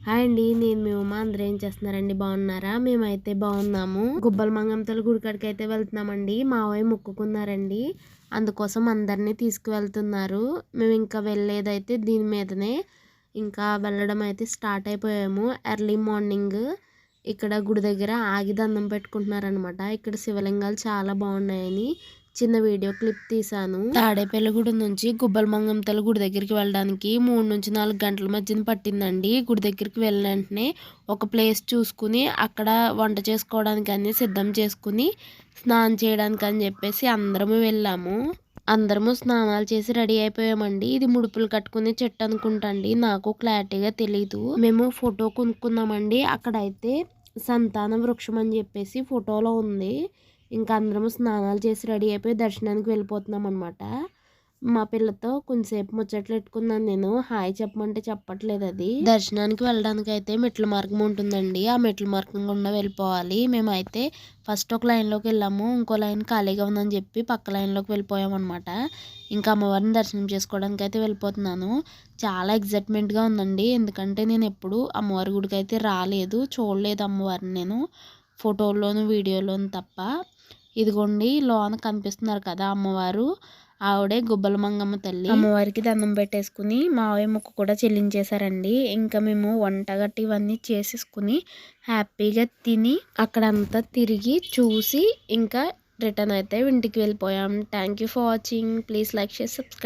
Hi అండి, నేను మీ ఉమా. అందరూ ఏం చేస్తున్నారండి? బాగున్నారా? మేమైతే బాగున్నాము. గుబ్బల మంగమ్మతల్లి గుడి కాడికి అయితే వెళ్తున్నామండి. మావయ్య మొక్కుకున్నారండి, అందుకోసం అందరినీ తీసుకువెళ్తున్నారు. మేము ఇంకా వెళ్ళేదైతే దీని మీదనే. ఇంకా వెళ్ళడం అయితే స్టార్ట్ అయిపోయాము. ఎర్లీ మార్నింగ్ ఇక్కడ గుడి దగ్గర ఆగి దండం పెట్టుకుంటున్నారనమాట. ఇక్కడ శివలింగాలు చాలా బాగున్నాయని చిన్న వీడియో క్లిప్ తీసాను. తాడేపల్లిగూడ నుంచి గుబ్బల మంగమ్మతల్లి గుడి దగ్గరికి వెళ్ళడానికి 3 నుంచి 4 గంటల మధ్యన పట్టిందండి. గుడి దగ్గరికి వెళ్ళిన వెంటనే ఒక ప్లేస్ చూసుకుని అక్కడ వంట చేసుకోవడానికి అన్ని సిద్ధం చేసుకుని స్నానం చేయడానికి అని చెప్పేసి అందరము వెళ్ళాము. అందరము స్నానాలు చేసి రెడీ అయిపోయామండి. ఇది ముడుపులు కట్టుకునే చెట్టు అనుకుంటండి, నాకు క్లారిటీగా తెలీదు. మేము ఫోటో కొనుక్కున్నామండి. అక్కడైతే సంతాన వృక్షం అని చెప్పేసి ఫోటోలో ఉంది. ఇంకా అందరము స్నానాలు చేసి రెడీ అయిపోయి దర్శనానికి వెళ్ళిపోతున్నాం అనమాట. మా పిల్లతో కొంచెంసేపు ముచ్చట్లు పెట్టుకున్నాను నేను. హాయ్ చెప్పమంటే చెప్పట్లేదు అది. దర్శనానికి వెళ్ళడానికి అయితే మెట్ల మార్గం ఉంటుందండి, ఆ మెట్ల మార్గం గుండా వెళ్ళిపోవాలి. మేమైతే ఫస్ట్ ఒక లైన్లోకి వెళ్ళాము, ఇంకో లైన్ ఖాళీగా ఉందని చెప్పి పక్క లైన్లోకి వెళ్ళిపోయాం అనమాట. ఇంకా అమ్మవారిని దర్శనం చేసుకోవడానికి అయితే వెళ్ళిపోతున్నాను. చాలా ఎగ్జైట్మెంట్గా ఉందండి, ఎందుకంటే నేను ఎప్పుడు అమ్మవారి గుడికి అయితే రాలేదు, చూడలేదు అమ్మవారిని నేను ఫోటోల్లోను వీడియోలోను తప్ప. ఇదిగోండి లోన కనిపిస్తున్నారు కదా అమ్మవారు, ఆవిడే గుబ్బల మంగమ్మ తల్లి. అమ్మవారికి దండం పెట్టేసుకుని మావయ్య ముక్కు కూడా చెల్లించేశారండి. ఇంకా మేము వంట గట్టి ఇవన్నీ చేసేసుకుని హ్యాపీగా తిని అక్కడంతా తిరిగి చూసి ఇంకా రిటర్న్ అయితే ఇంటికి వెళ్ళిపోయాం. Thank you for watching. Please like, share, subscribe.